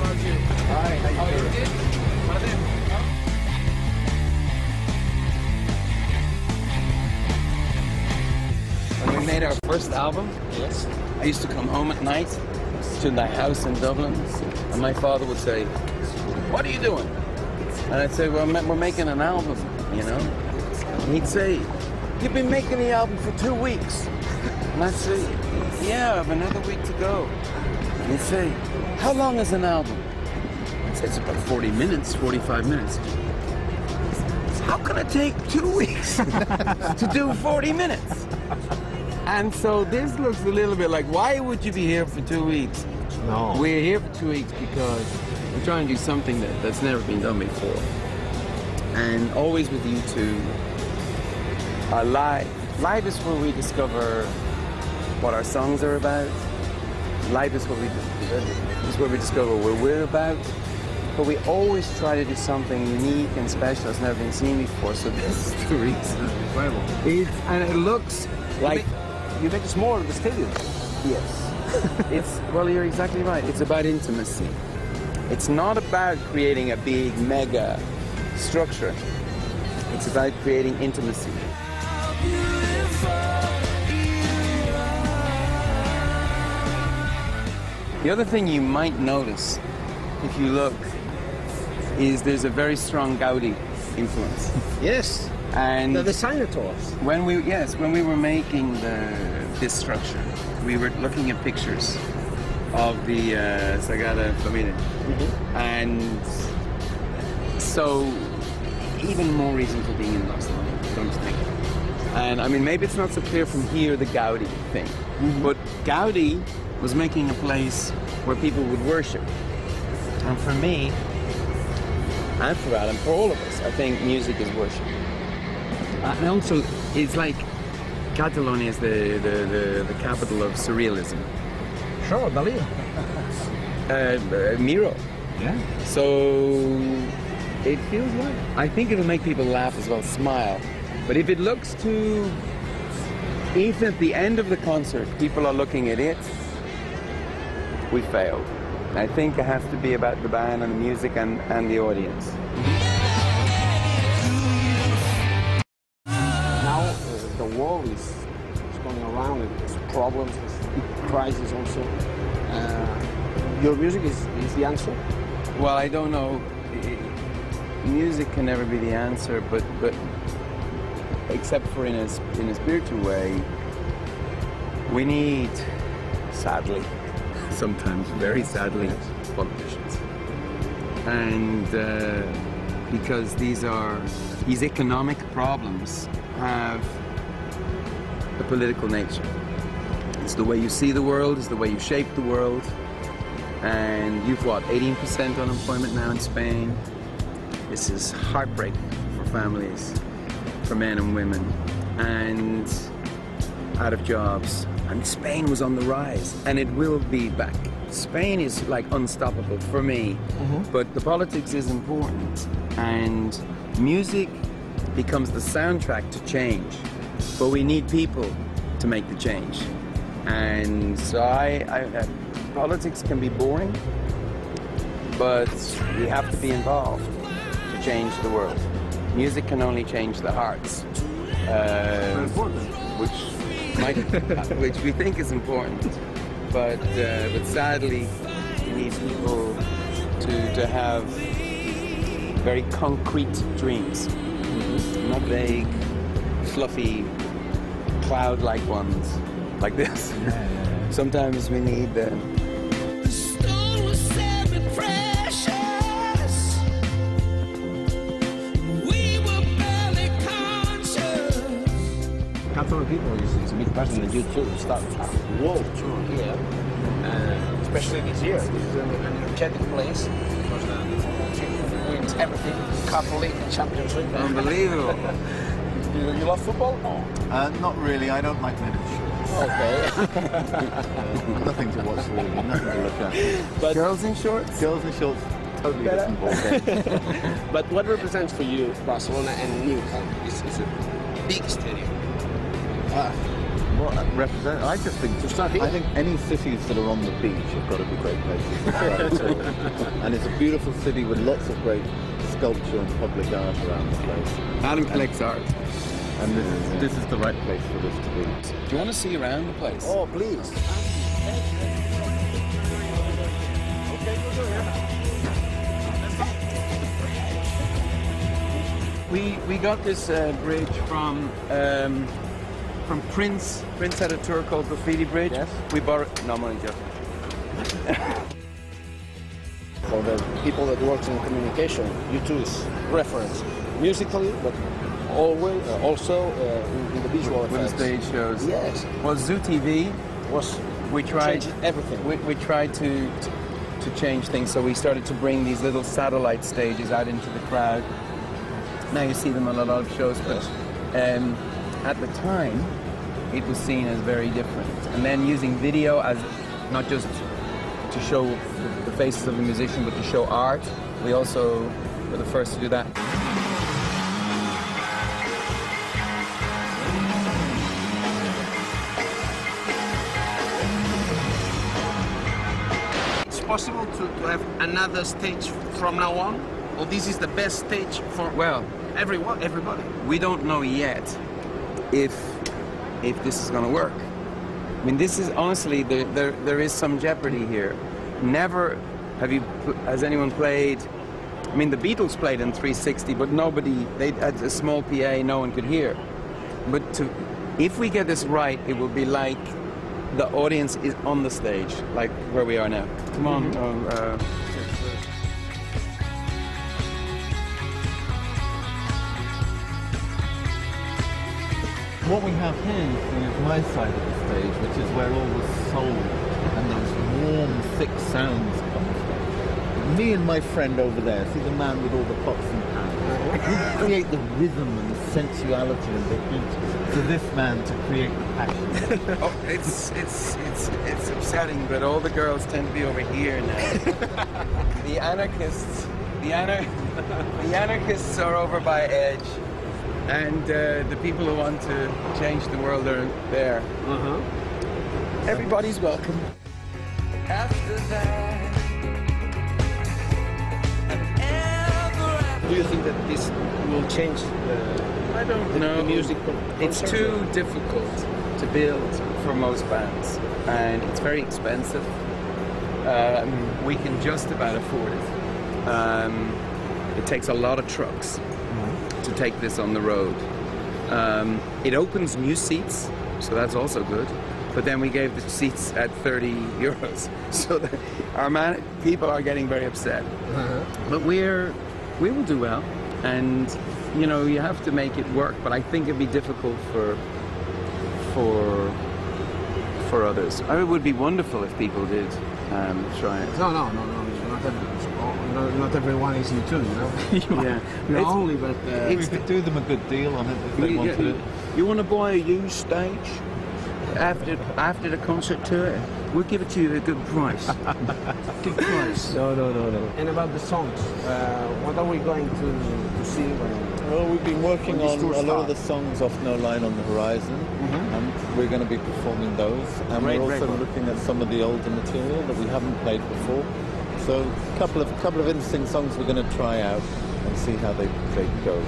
about you? Hi, how you doing? When we made our first album, Yes. I used to come home at night to my house in Dublin, and my father would say, "What are you doing?" And I'd say, "Well, we're making an album, you know." And he'd say, "You've been making the album for 2 weeks." And I'd say, "Yeah, I have another week to go." And he'd say, "How long is an album?" I'd say, "It's about 40 minutes, 45 minutes." How can it take 2 weeks to do 40 minutes? And so this looks a little bit like, why would you be here for 2 weeks? No. We're here for 2 weeks because we're trying to do something that's never been done before. And always with you two, live. Live is where we discover what our songs are about. Live is where we discover what we're about. But we always try to do something unique and special that's never been seen before. So this is the reason. Incredible. And it looks like... You make it smaller, the stadium. Yes. Well, you're exactly right. It's about intimacy. It's not about creating a big, mega structure. It's about creating intimacy. The other thing you might notice, if you look, is there's a very strong Gaudi influence. Yes. And The designer told us. when we were making this structure, we were looking at pictures of the Sagrada Familia, and so even more reason for being in Barcelona, don't you think? And I mean, maybe it's not so clear from here, the Gaudi thing, but Gaudi was making a place where people would worship, and for me, and for Adam, for all of us, I think music is worship. And also, it's like Catalonia is the capital of surrealism. Sure, Dali. Miro. Yeah. So it feels like, I think it'll make people laugh as well, smile. But if it looks too, if at the end of the concert people are looking at it, we failed. I think it has to be about the band and the music and the audience. The world is going around with its problems, its crisis also. Your music is the answer? Well, I don't know. Music can never be the answer, but except for in a spiritual way, we need, sadly, sometimes very sadly, politicians. And because these economic problems have a political nature. It's the way you see the world, it's the way you shape the world. And you've what, 18% unemployment now in Spain? This is heartbreaking for families, for men and women, and out of jobs. And Spain was on the rise, and it will be back. Spain is like unstoppable for me, but the politics is important, and music becomes the soundtrack to change. But we need people to make the change. And so politics can be boring, but we have to be involved to change the world. Music can only change the hearts, which we think is important. But sadly, you need people to have very concrete dreams, not vague, fluffy, cloud-like ones, like this. Sometimes we need the stone was set me precious. We were barely conscious. Catholic people is a big person that you too start a world tour here, especially this year. This is an energetic place because the team wins everything, Catholic, Champions League. unbelievable. You love football? No. Not really. I don't like men in shorts. Okay. Nothing to watch really. Nothing to look at. But girls in shorts? Girls in shorts. Totally different ballgame. But what represents for you Barcelona and Nou Camp? It's a big stadium. Well, represent. I just think To start here. I think any cities that are on the beach have got to be great places to travel to. And it's a beautiful city with lots of great sculpture and public art around the place. Adam collects art. And this is the right place for this to be. Do you want to see around the place? Oh, please. We got this bridge from Prince. Prince had a tour called Graffiti Bridge. Yes. We borrowed. No, I'm only joking. For the people that work in communication, U2 is reference musically, but always also in the visual With the effects. stage shows. Yes, Well, Zoo TV. was We tried changing everything. We tried to change things, so we started to bring these little satellite stages out into the crowd. Now you see them on a lot of shows, but at the time it was seen as very different. And then using video as not just to show the faces of the musician, but to show art, we also were the first to do that. It's possible to have another stage from now on, or this is the best stage for Well, everybody. we don't know yet if this is going to work. I mean, this is honestly there is some jeopardy here. Never has anyone played. I mean, the Beatles played in 360, but nobody. They had a small PA, no one could hear. But if we get this right, it will be like the audience is on the stage, like where we are now. Come on. What we have here is my side of the stage, which is where all the soul and those warm, thick sounds come from. Me and my friend over there, see the man with all the pots and pans, we create the rhythm and the sensuality and the heat to this man to create the passion. Oh, it's upsetting, but all the girls tend to be over here now. The anarchists are over by Edge, and the people who want to change the world are there. Everybody's welcome. After that, Do you think that this will change I don't know. the music? It's too difficult to build for most bands, and it's very expensive. We can just about afford it. It takes a lot of trucks to take this on the road. It opens new seats, so that's also good. But then we gave the seats at 30 euros, so that people are getting very upset. But we will do well, and you know, you have to make it work. But I think it'd be difficult for others. It would be wonderful if people did try it. No. Not everyone is U2, you know. Yeah, Not only, but We could do them a good deal on it if they wanted it. You want to buy a used stage after the concert tour? We'll give it to you at a good price. Good price. No. And about the songs, what are we going to see when? Well, we've been working When this on tour a lot of the starts. songs off No Line on the Horizon, and we're going to be performing those. And Great we're also record. looking at some of the older material that we haven't played before. So a couple of interesting songs we're going to try out and see how they go.